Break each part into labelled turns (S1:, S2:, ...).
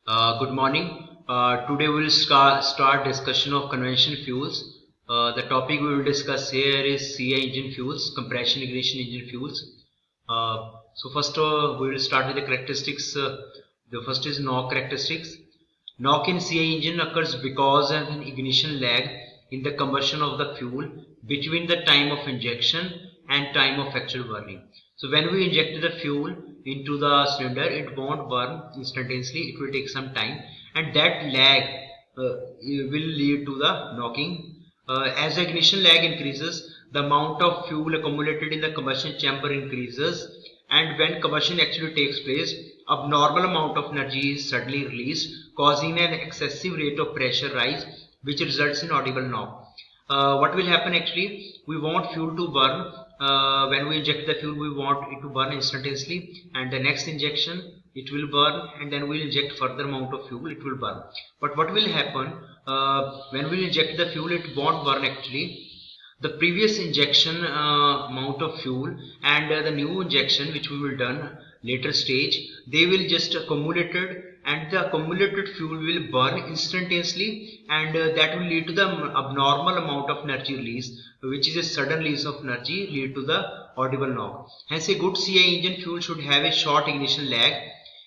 S1: Good morning. Today we will start discussion of conventional fuels. The topic we will discuss here is CI engine fuels, compression ignition engine fuels. So first we will start with the characteristics. The first is knock characteristics. Knock in CI engine occurs because of an ignition lag in the combustion of the fuel between the time of injection and time of actual burning. So when we inject the fuel into the cylinder, it won't burn instantaneously. It will take some time, and that lag will lead to the knocking. As the ignition lag increases, the amount of fuel accumulated in the combustion chamber increases, and when combustion actually takes place, abnormal amount of energy is suddenly released, causing an excessive rate of pressure rise, which results in audible knock. What will happen actually? We want fuel to burn. When we inject the fuel, we want it to burn instantaneously, and the next injection it will burn, and then we'll inject further amount of fuel, it will burn. But what will happen when we inject the fuel? It won't burn actually. The previous injection amount of fuel and the new injection which we will done later stage, they will just accumulated, and the accumulated fuel will burn instantaneously, and that will lead to the abnormal amount of energy release, which is a sudden release of energy, lead to the audible knock. Hence a good CI engine fuel should have a short ignition lag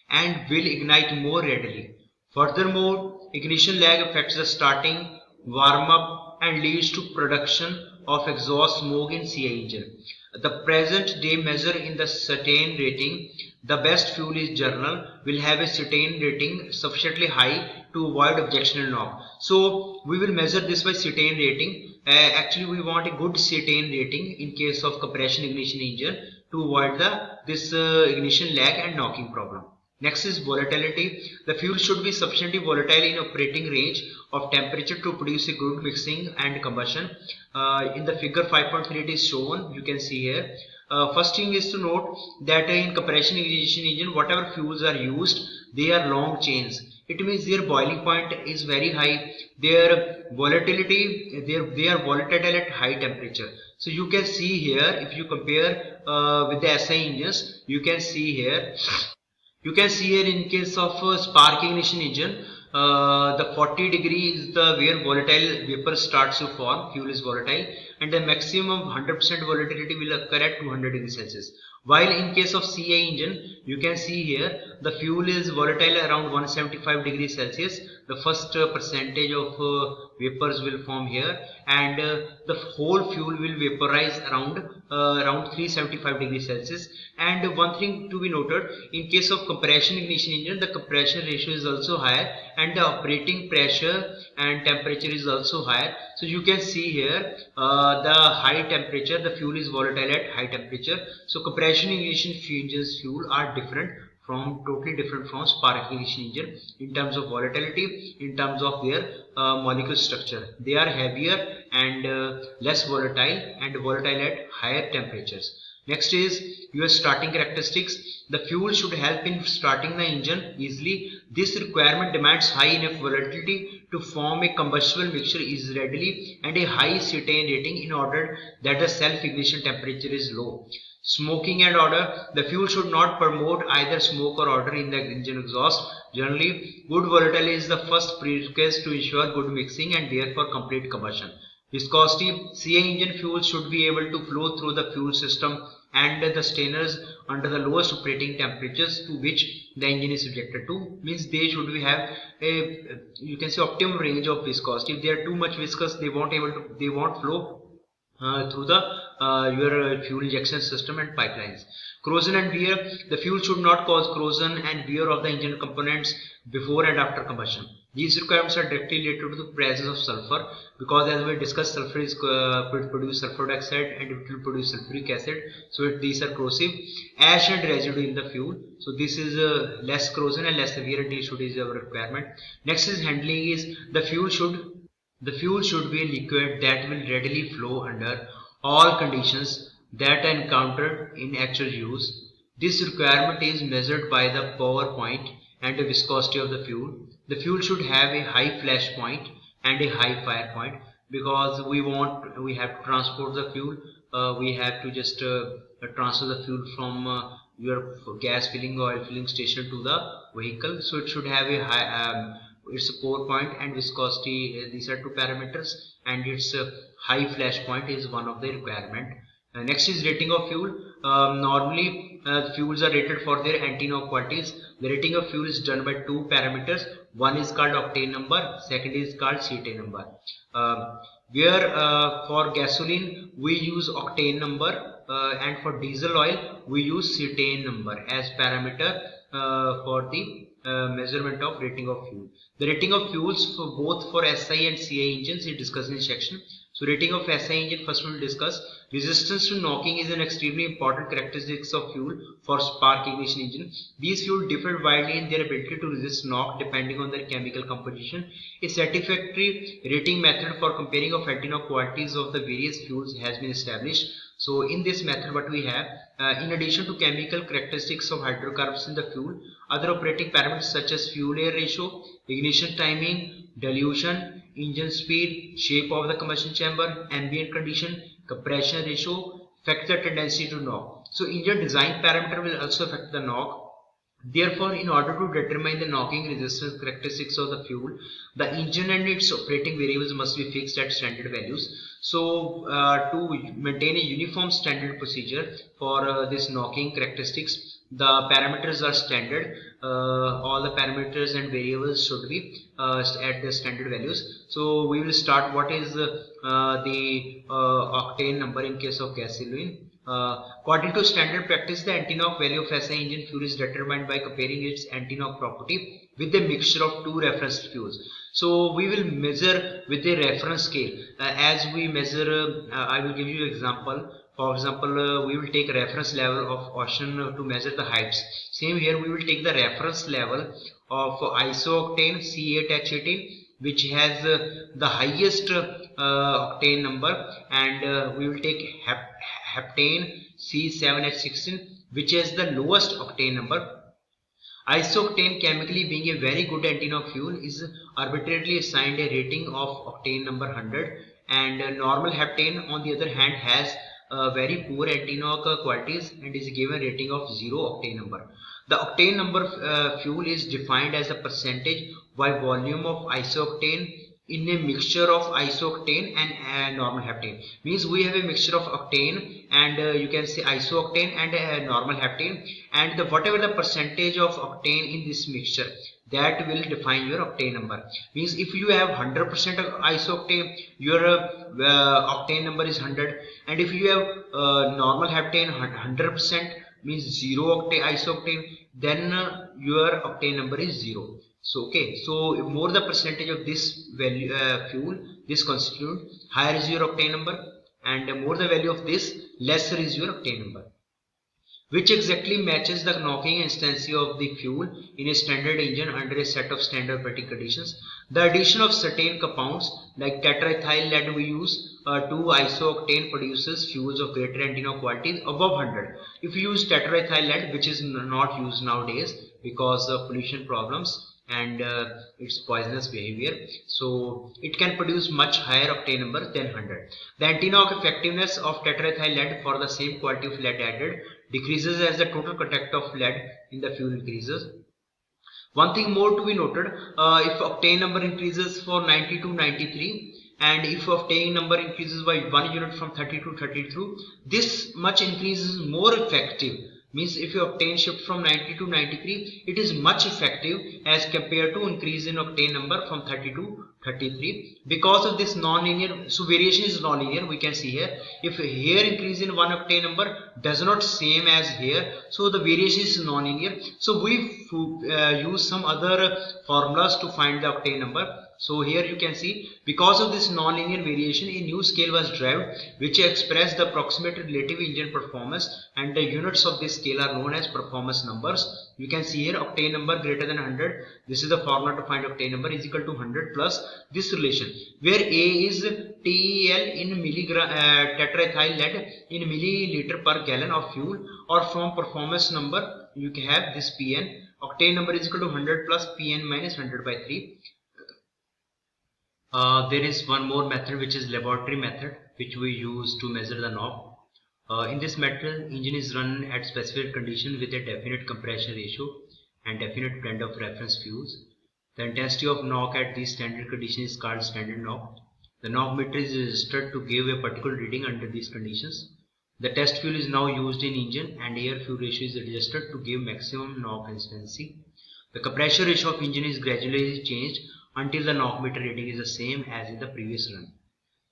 S1: and will ignite more readily. Furthermore, ignition lag affects the starting, warm up, and leads to production of exhaust smoke in CI engine. The present day measure in the cetane rating, the best fuel is journal, will have a cetane rating sufficiently high to avoid objectionable knock. So we will measure this by cetane rating. Actually, we want a good cetane rating in case of compression ignition engine to avoid this ignition lag and knocking problem. Next is volatility. The fuel should be sufficiently volatile in operating range of temperature to produce a good mixing and combustion. In the figure 5.3 it is shown, you can see here. First thing is to note that in compression ignition engine, whatever fuels are used, they are long chains. It means their boiling point is very high. Their volatility, they are volatile at high temperature. So you can see here, if you compare with the SI engines, you can see here. You can see here in case of spark ignition engine, the 40 degree is the where volatile vapor starts to form, fuel is volatile, and the maximum 100% volatility will occur at 200 degrees Celsius. While in case of CI engine, you can see here the fuel is volatile around 175 degrees Celsius. The first percentage of vapors will form here, and the whole fuel will vaporize around 375 degrees Celsius. And one thing to be noted, in case of compression ignition engine, the compression ratio is also higher, and the operating pressure and temperature is also higher. So you can see here the high temperature, the fuel is volatile at high temperature. So compression ignition engines fuel are totally different from spark ignition engine in terms of volatility, in terms of their molecule structure. They are heavier and less volatile, and volatile at higher temperatures. Next is your starting characteristics. The fuel should help in starting the engine easily. This requirement demands high enough volatility to form a combustible mixture is readily, and a high cetane rating in order that the self-ignition temperature is low. Smoking and odor. The fuel should not promote either smoke or odor in the engine exhaust. Generally, good volatility is the first prerequisite to ensure good mixing and therefore complete combustion. Viscosity. CI engine fuel should be able to flow through the fuel system and the strainers under the lowest operating temperatures to which the engine is subjected to. Means they should have a, you can say, optimum range of viscosity. If they are too much viscous, they won't flow through the your fuel injection system and pipelines. Corrosion and wear. The fuel should not cause corrosion and wear of the engine components before and after combustion. These requirements are directly related to the presence of sulfur, because as we discussed, sulfur is produce sulfur dioxide and it will produce sulfuric acid. So these are corrosive. Ash and residue in the fuel. So this is less corrosion and less severity should is our requirement. Next is handling. Is the fuel should be a liquid that will readily flow under all conditions that are encountered in actual use. This requirement is measured by the power point and the viscosity of the fuel. The fuel should have a high flash point and a high fire point, because we have to transport the fuel. We have to just transfer the fuel from your gas filling or oil filling station to the vehicle. So it should have a high, its pour point and viscosity. These are two parameters, and its high flash point is one of the requirement. Next is rating of fuel. Normally, fuels are rated for their anti-knock qualities. The rating of fuel is done by two parameters. One is called octane number, second is called cetane number. Where for gasoline we use octane number, and for diesel oil we use cetane number as parameter for the measurement of rating of fuel. The rating of fuels for both for SI and CI engines is discussed in this section. So rating of SI engine, first we will discuss. Resistance to knocking is an extremely important characteristics of fuel for spark ignition engine. These fuel differ widely in their ability to resist knock depending on their chemical composition. A satisfactory rating method for comparing of anti-knock qualities of the various fuels has been established. So in this method what we have, in addition to chemical characteristics of hydrocarbons in the fuel, other operating parameters such as fuel air ratio, ignition timing, dilution, engine speed, shape of the combustion chamber, ambient condition, compression ratio affect the tendency to knock. So engine design parameter will also affect the knock. Therefore, in order to determine the knocking resistance characteristics of the fuel, the engine and its operating variables must be fixed at standard values. So, to maintain a uniform standard procedure for this knocking characteristics, the parameters are standard. All the parameters and variables should be at the standard values. So, we will start what is the octane number in case of gasoline. According to standard practice, the anti-knock value of SI engine fuel is determined by comparing its anti-knock property with a mixture of two reference fuels. So we will measure with a reference scale. As we measure, I will give you an example. For example, we will take a reference level of ocean to measure the heights. Same here, we will take the reference level of isooctane C8H18, which has the highest octane number, and we will take heptane C7H16, which has the lowest octane number. Isooctane, chemically being a very good anti-knock fuel, is arbitrarily assigned a rating of octane number 100, and normal heptane on the other hand has very poor anti-knock qualities and is given rating of 0 octane number. The octane number fuel is defined as a percentage by volume of isooctane in a mixture of isooctane and normal heptane. Means we have a mixture of octane and you can say isooctane and normal heptane, and whatever the percentage of octane in this mixture, that will define your octane number. Means if you have 100% of isooctane, your octane number is 100, and if you have normal heptane 100% means 0 octane isooctane, then your octane number is 0. So okay, so more the percentage of this value fuel, this constituent, higher is your octane number, and more the value of this, lesser is your octane number, which exactly matches the knocking instancy of the fuel in a standard engine under a set of standard operating conditions. The addition of certain compounds like tetraethyl lead we use to isooctane produces fuels of greater anti-knock quality above 100. If you use tetraethyl lead, which is not used nowadays because of pollution problems and its poisonous behavior, so it can produce much higher octane number than 100. The anti-knock effectiveness of tetraethyl lead for the same quality of lead added decreases as the total contact of lead in the fuel increases. One thing more to be noted, if octane number increases for 90 to 93, and if octane number increases by 1 unit from 30 to 32, this much increase is more effective. Means if your octane shift from 90 to 93, it is much effective as compared to increase in octane number from 30 to 33. Because of this non-linear, so variation is non-linear, we can see here. If here increase in 1 octane number does not same as here, so the variation is non-linear. So we use some other formulas to find the octane number. So here you can see, because of this non-linear variation, a new scale was derived which express the approximate relative engine performance, and the units of this scale are known as performance numbers. You can see here octane number greater than 100. This is the formula to find octane number is equal to 100 plus this relation, where A is TEL in milligram tetraethyl lead in milliliter per gallon of fuel, or from performance number you can have this Pn. Octane number is equal to 100 plus Pn minus 100 by 3. There is one more method which is laboratory method, which we use to measure the knock. In this method, engine is run at specified condition with a definite compression ratio, and definite blend of reference fuels. The intensity of knock at these standard conditions is called standard knock. The knock meter is registered to give a particular reading under these conditions. The test fuel is now used in engine and air fuel ratio is adjusted to give maximum knock instancy. The compression ratio of engine is gradually changed until the knock meter reading is the same as in the previous run.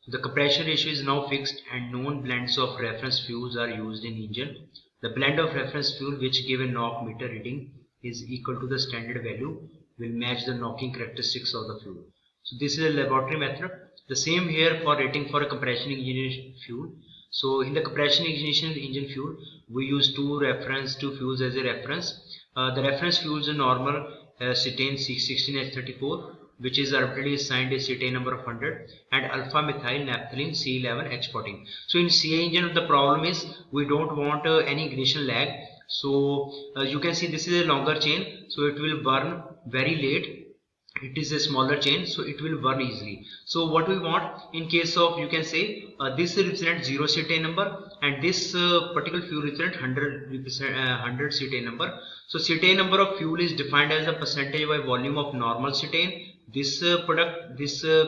S1: So the compression ratio is now fixed and known blends of reference fuels are used in engine. The blend of reference fuel which give a knock meter reading is equal to the standard value will match the knocking characteristics of the fuel. So this is a laboratory method. The same here for rating for a compression ignition fuel. So in the compression ignition engine fuel, we use two fuels as a reference. The reference fuels are normal cetane C16H34, which is arbitrarily assigned a cetane number of 100, and alpha methyl naphthalene C11H14. So in CI engine, the problem is we don't want any ignition lag. So you can see this is a longer chain, so it will burn very late. It is a smaller chain, so it will burn easily. So what we want in case of, you can say this represents 0 cetane number and this particular fuel represents 100 cetane number. So cetane number of fuel is defined as the percentage by volume of normal cetane, this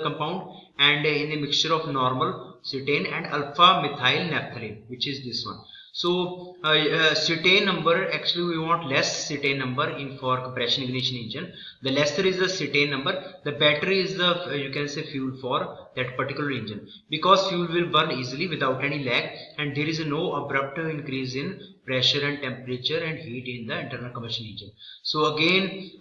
S1: compound, and in a mixture of normal cetane and alpha methyl naphthalene, which is this one. So cetane number, actually we want less cetane number in for compression ignition engine. The lesser is the cetane number, the better is the you can say fuel for that particular engine, because fuel will burn easily without any lag and there is no abrupt increase in pressure and temperature and heat in the internal combustion engine. So again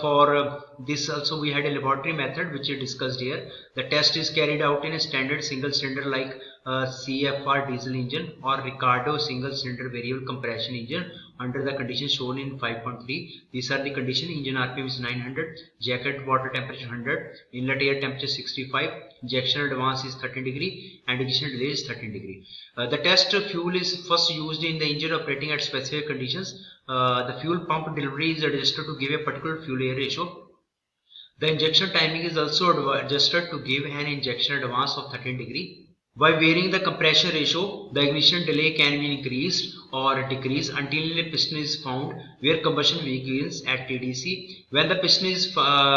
S1: for this also we had a laboratory method which is discussed here. The test is carried out in a standard single cylinder like CFR diesel engine or Ricardo single cylinder variable compression engine under the conditions shown in 5.3. These are the conditions: engine RPM is 900, jacket water temperature 100, inlet air temperature 65, injection advance is 13 degree and ignition delay is 13 degree. The test fuel is first used in the engine operating at specific conditions. The fuel pump delivery is adjusted to give a particular fuel air ratio. The injection timing is also adjusted to give an injection advance of 13 degree. By varying the compression ratio, the ignition delay can be increased or decreased until a piston is found where combustion begins at TDC. When the piston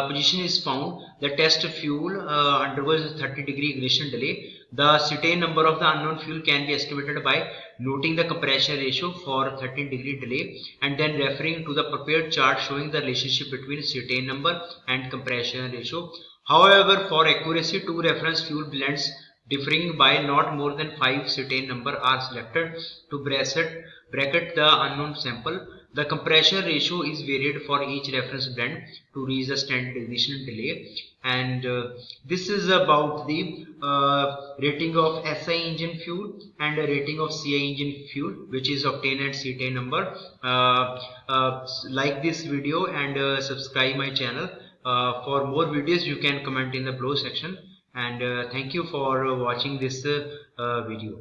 S1: position is found, the test fuel undergoes 30 degree ignition delay. The cetane number of the unknown fuel can be estimated by noting the compression ratio for 13 degree delay and then referring to the prepared chart showing the relationship between cetane number and compression ratio. However, for accuracy, two reference fuel blends differing by not more than 5 cetane number are selected to bracket the unknown sample. The compression ratio is varied for each reference blend to reach the standard ignition delay. And this is about the rating of SI engine fuel and rating of CI engine fuel, which is octane and cetane number. Like this video and subscribe my channel. For more videos you can comment in the below section. And thank you for watching this video.